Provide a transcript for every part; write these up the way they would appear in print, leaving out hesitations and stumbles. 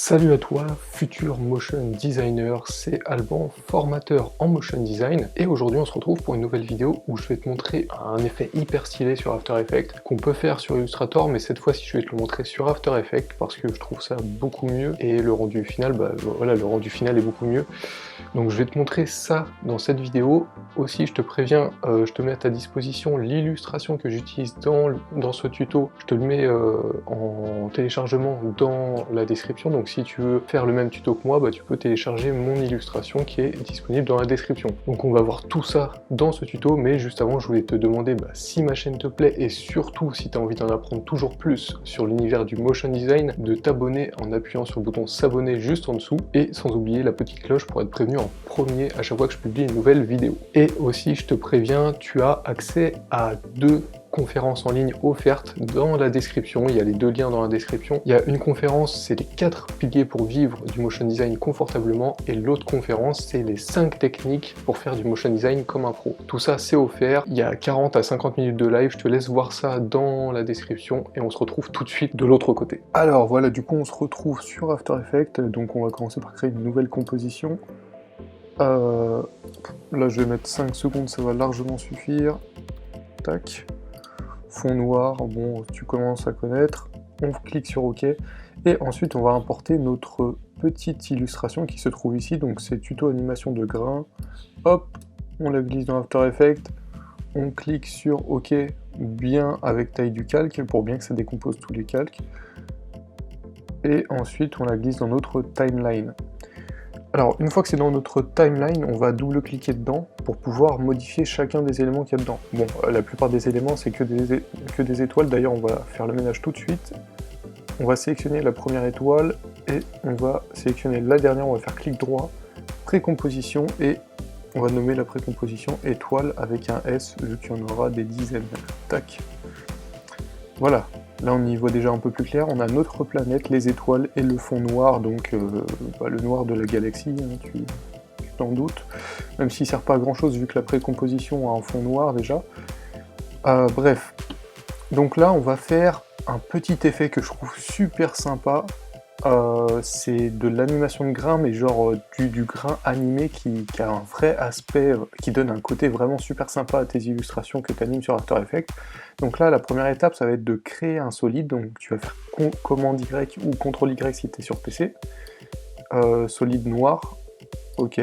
Salut à toi, futur motion designer, c'est Alban, formateur en motion design, et aujourd'hui on se retrouve pour une nouvelle vidéo où je vais te montrer un effet hyper stylé sur After Effects qu'on peut faire sur Illustrator, mais cette fois-ci je vais te le montrer sur After Effects parce que je trouve ça beaucoup mieux et le rendu final, voilà, le rendu final est beaucoup mieux. Donc je vais te montrer ça dans cette vidéo. Aussi je te préviens, je te mets à ta disposition l'illustration que j'utilise dans ce tuto, je te le mets en téléchargement dans la description, donc si tu veux faire le même tuto que moi, tu peux télécharger mon illustration qui est disponible dans la description. Donc on va voir tout ça dans ce tuto, mais juste avant je voulais te demander si ma chaîne te plaît et surtout si tu as envie d'en apprendre toujours plus sur l'univers du motion design, de t'abonner en appuyant sur le bouton s'abonner juste en dessous et sans oublier la petite cloche pour être prévenu en premier à chaque fois que je publie une nouvelle vidéo. Et aussi je te préviens, tu as accès à 2 conférences en ligne offertes dans la description, il y a les 2 liens dans la description. Il y a une conférence, c'est les 4 piliers pour vivre du motion design confortablement, et l'autre conférence, c'est les 5 techniques pour faire du motion design comme un pro. Tout ça, c'est offert, il y a 40 à 50 minutes de live, je te laisse voir ça dans la description, et on se retrouve tout de suite de l'autre côté. Alors voilà, du coup on se retrouve sur After Effects, donc on va commencer par créer une nouvelle composition. Là je vais mettre 5 secondes, ça va largement suffire. Tac. Fond noir, bon, tu commences à connaître, on clique sur OK, et ensuite on va importer notre petite illustration qui se trouve ici, donc c'est tuto animation de grain, hop, on la glisse dans After Effects, on clique sur OK, bien avec taille du calque, pour bien que ça décompose tous les calques, et ensuite on la glisse dans notre timeline. Alors, une fois que c'est dans notre timeline, on va double-cliquer dedans pour pouvoir modifier chacun des éléments qu'il y a dedans. Bon, la plupart des éléments, c'est que des étoiles. D'ailleurs, on va faire le ménage tout de suite. On va sélectionner la première étoile et on va sélectionner la dernière. On va faire clic droit, précomposition, et on va nommer la précomposition étoile avec un S, vu qu'il y en aura des dizaines. Tac. Voilà. Là on y voit déjà un peu plus clair, on a notre planète, les étoiles et le fond noir, donc le noir de la galaxie, hein, tu t'en doutes, même s'il sert pas à grand chose vu que la précomposition a un fond noir déjà. Bref, donc là on va faire un petit effet que je trouve super sympa, c'est de l'animation de grain, mais genre du grain animé qui a un vrai aspect, qui donne un côté vraiment super sympa à tes illustrations que tu animes sur After Effects. Donc là, la première étape, ça va être de créer un solide, donc tu vas faire commande Y ou CTRL Y si tu es sur PC, solide noir, ok.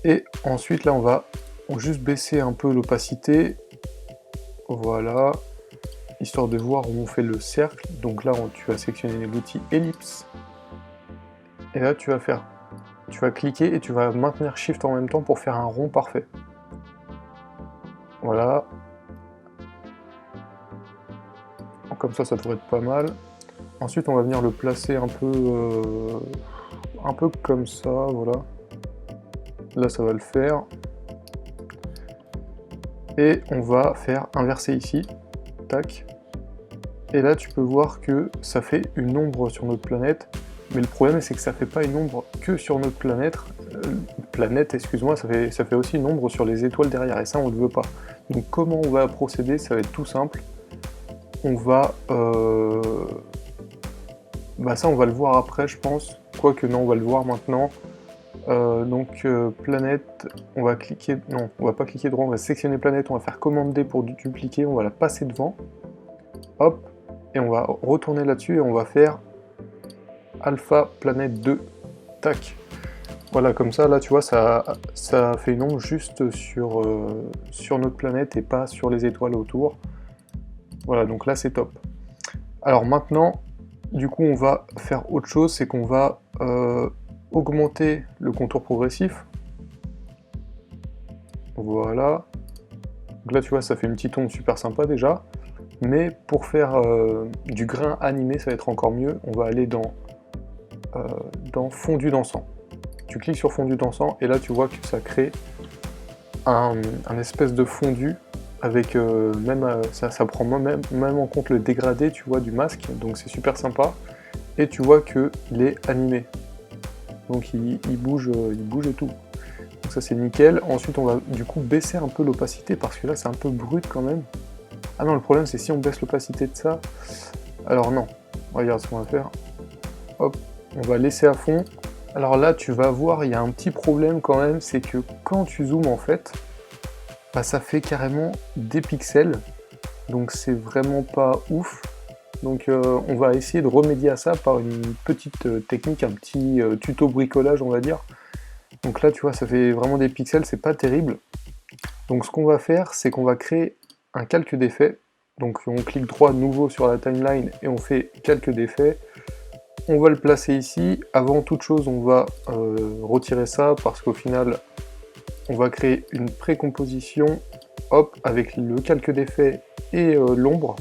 Et ensuite là, on va juste baisser un peu l'opacité, voilà, histoire de voir où on fait le cercle. Donc là, tu vas sélectionner l'outil ellipse, et là tu vas cliquer et tu vas maintenir Shift en même temps pour faire un rond parfait. Voilà. Comme ça devrait être pas mal. Ensuite, on va venir le placer un peu comme ça, voilà. Là, ça va le faire. Et on va faire inverser ici. Tac. Et là, tu peux voir que ça fait une ombre sur notre planète. Mais le problème, c'est que ça fait pas une ombre que sur notre planète. Excuse-moi, ça fait aussi une ombre sur les étoiles derrière. Et ça, on ne le veut pas. Donc, comment on va procéder? Ça va être tout simple. On va... ça, on va le voir après, je pense. Quoique, non, on va le voir maintenant. Planète, on va cliquer... Non, on va pas cliquer droit, on va sélectionner planète, on va faire commande D pour dupliquer, on va la passer devant. Hop, et on va retourner là-dessus et on va faire alpha planète 2. Tac. Voilà, comme ça, là, tu vois, ça fait une ombre juste sur notre planète et pas sur les étoiles autour. Voilà, donc là, c'est top. Alors maintenant, du coup, on va faire autre chose, c'est qu'on va augmenter le contour progressif. Voilà. Donc là, tu vois, ça fait une petite ombre super sympa déjà. Mais pour faire du grain animé, ça va être encore mieux. On va aller dans fondu dansant. Tu cliques sur fondu dansant, et là, tu vois que ça crée un espèce de fondu. Avec ça prend même en compte le dégradé, tu vois, du masque, donc c'est super sympa. Et tu vois qu'il est animé, donc il bouge et tout. Donc ça c'est nickel. Ensuite on va du coup baisser un peu l'opacité parce que là c'est un peu brut quand même. Ah non, le problème c'est si on baisse l'opacité de ça. Alors non, regarde ce qu'on va faire. Hop, on va laisser à fond. Alors là, tu vas voir, il y a un petit problème quand même, c'est que quand tu zoomes en fait, bah, ça fait carrément des pixels. Donc c'est vraiment pas ouf. Donc on va essayer de remédier à ça par une petite technique, un petit tuto bricolage on va dire. Donc là tu vois ça fait vraiment des pixels, c'est pas terrible. Donc ce qu'on va faire c'est qu'on va créer un calque d'effet. Donc on clique droit nouveau sur la timeline et on fait calque d'effet. On va le placer ici. Avant toute chose on va retirer ça parce qu'au final on va créer une précomposition, hop, avec le calque d'effet et l'ombre.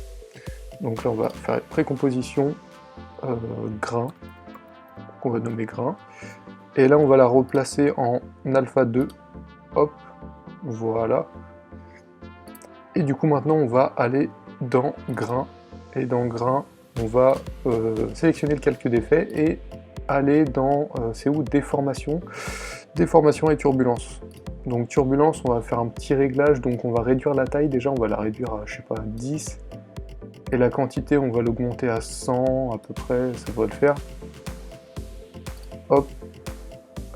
Donc là on va faire précomposition grain, qu'on va nommer grain. Et là on va la replacer en alpha 2, hop, voilà. Et du coup maintenant on va aller dans grain, et dans grain on va sélectionner le calque d'effet et aller dans, c'est où, déformation, déformation et turbulence. Donc turbulence, on va faire un petit réglage, donc on va réduire la taille, déjà on va la réduire à, je sais pas, 10, et la quantité on va l'augmenter à 100 à peu près, ça doit le faire. Hop,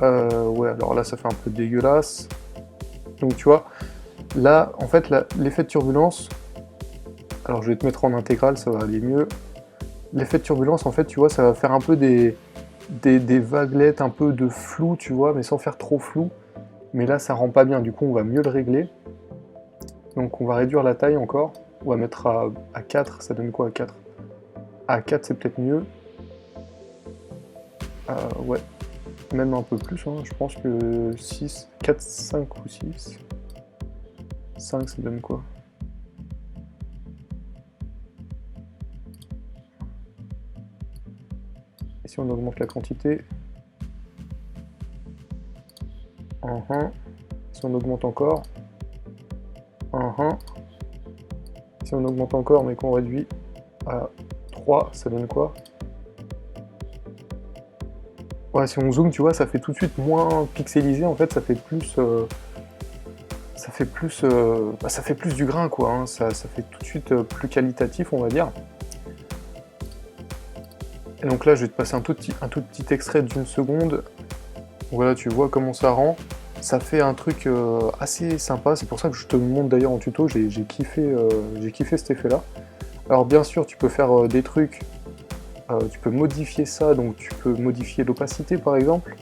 ouais alors là ça fait un peu dégueulasse, donc tu vois, là en fait l'effet de turbulence, alors je vais te mettre en intégrale, ça va aller mieux. L'effet de turbulence en fait tu vois ça va faire un peu des vaguelettes, un peu de flou tu vois, mais sans faire trop flou. Mais là ça rend pas bien, du coup on va mieux le régler. Donc on va réduire la taille encore, on va mettre à 4, ça donne quoi à 4? À 4 c'est peut-être mieux. Ouais, même un peu plus, hein. Je pense que 6, 4, 5 ou 6. 5 ça donne quoi? Et si on augmente la quantité? Si on augmente encore? Si on augmente encore mais qu'on réduit à 3, ça donne quoi? Ouais, si on zoome, tu vois, ça fait tout de suite moins pixelisé, en fait, ça fait plus... ça fait plus du grain, quoi, hein. Ça fait tout de suite plus qualitatif, on va dire. Et donc là, je vais te passer un tout petit extrait d'une seconde. Voilà, tu vois comment ça rend. Ça fait un truc assez sympa, c'est pour ça que je te le montre d'ailleurs en tuto, j'ai kiffé cet effet-là. Alors bien sûr, tu peux faire des trucs, tu peux modifier ça, donc tu peux modifier l'opacité par exemple.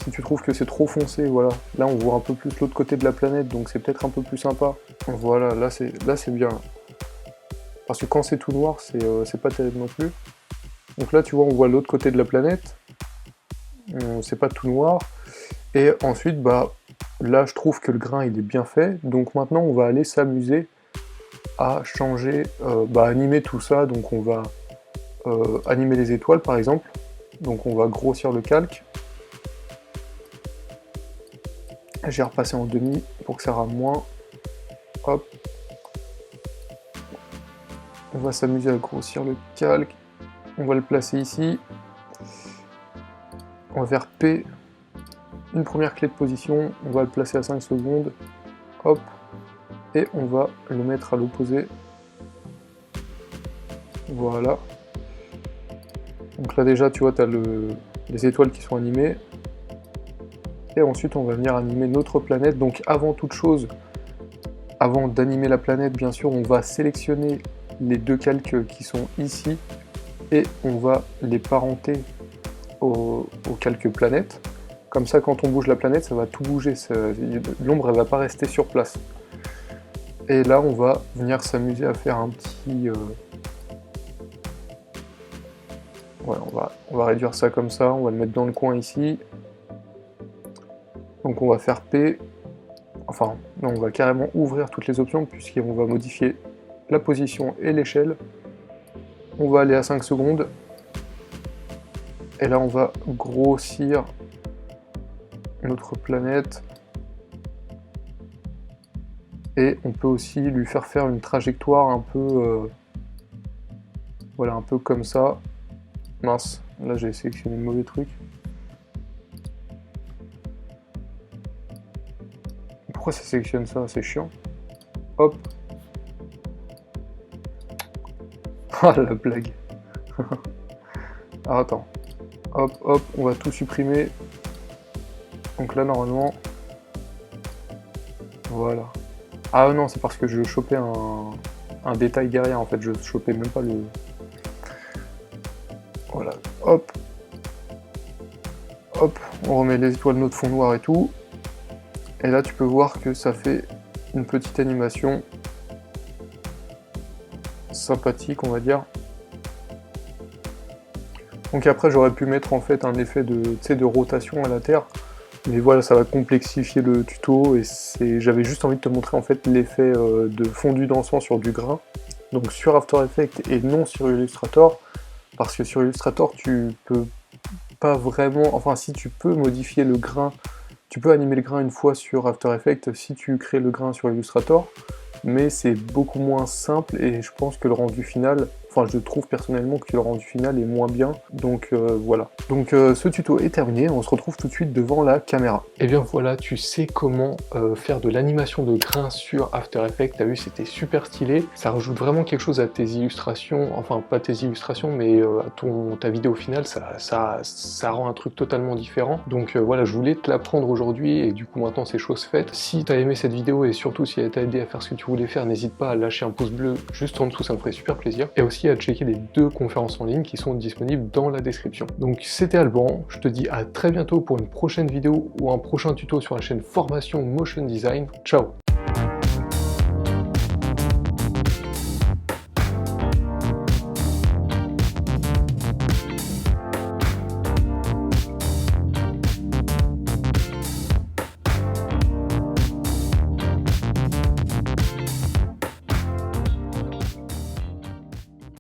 Si tu trouves que c'est trop foncé, voilà. Là, on voit un peu plus l'autre côté de la planète, donc c'est peut-être un peu plus sympa. Voilà, là c'est bien. Parce que quand c'est tout noir, c'est pas terrible non plus. Donc là, tu vois, on voit l'autre côté de la planète. C'est pas tout noir. Et ensuite, bah, là, je trouve que le grain, il est bien fait. Donc maintenant, on va aller s'amuser à changer, animer tout ça. Donc on va animer les étoiles, par exemple. Donc on va grossir le calque. J'ai repassé en demi pour que ça rame moins. Hop. On va s'amuser à grossir le calque. On va le placer ici. On va faire P, une première clé de position. On va le placer à 5 secondes. Hop. Et on va le mettre à l'opposé. Voilà. Donc là déjà, tu vois, tu as les étoiles qui sont animées. Et ensuite, on va venir animer notre planète. Donc avant toute chose, avant d'animer la planète, bien sûr, on va sélectionner les deux calques qui sont ici. Et on va les parenter au calque planète. Comme ça, quand on bouge la planète, ça va tout bouger. L'ombre, elle va pas rester sur place. Et là, on va venir s'amuser à faire un petit... Ouais, on va réduire ça comme ça. On va le mettre dans le coin ici. Donc on va faire P. Enfin, non, on va carrément ouvrir toutes les options puisqu'on va modifier la position et l'échelle. On va aller à 5 secondes. Et là, on va grossir notre planète. Et on peut aussi lui faire une trajectoire un peu... voilà, un peu comme ça. Mince, là j'ai sélectionné le mauvais truc. Pourquoi ça sélectionne ça? C'est chiant. Hop. Ah la blague. Alors attends, hop, hop, on va tout supprimer. Donc là, normalement, voilà. Ah non, c'est parce que je chopais un détail derrière, en fait, je chopais même pas le... Voilà, hop. Hop, on remet les étoiles, notre fond noir et tout. Et là, tu peux voir que ça fait une petite animation sympathique, on va dire. Donc après, j'aurais pu mettre en fait un effet de rotation à la terre. Mais voilà, ça va complexifier le tuto et j'avais juste envie de te montrer en fait l'effet de fondu d'encens sur du grain. Donc sur After Effects et non sur Illustrator. Parce que sur Illustrator, tu peux pas vraiment... Enfin, si tu peux modifier le grain, tu peux animer le grain une fois sur After Effects si tu crées le grain sur Illustrator. Mais c'est beaucoup moins simple et je pense que le rendu final, enfin je trouve personnellement que le rendu final est moins bien, donc voilà. Donc ce tuto est terminé, on se retrouve tout de suite devant la caméra. Et bien voilà, tu sais comment faire de l'animation de grains sur After Effects, t'as vu c'était super stylé, ça rajoute vraiment quelque chose à tes illustrations, enfin pas tes illustrations mais à ta vidéo finale, ça rend un truc totalement différent. Donc voilà, je voulais te l'apprendre aujourd'hui et du coup maintenant c'est chose faite. Si t'as aimé cette vidéo et surtout si elle t'a aidé à faire ce que tu voulais faire, n'hésite pas à lâcher un pouce bleu juste en dessous, ça me ferait super plaisir. Et aussi à checker les 2 conférences en ligne qui sont disponibles dans la description. Donc c'était Alban, je te dis à très bientôt pour une prochaine vidéo ou un prochain tuto sur la chaîne Formation Motion Design. Ciao!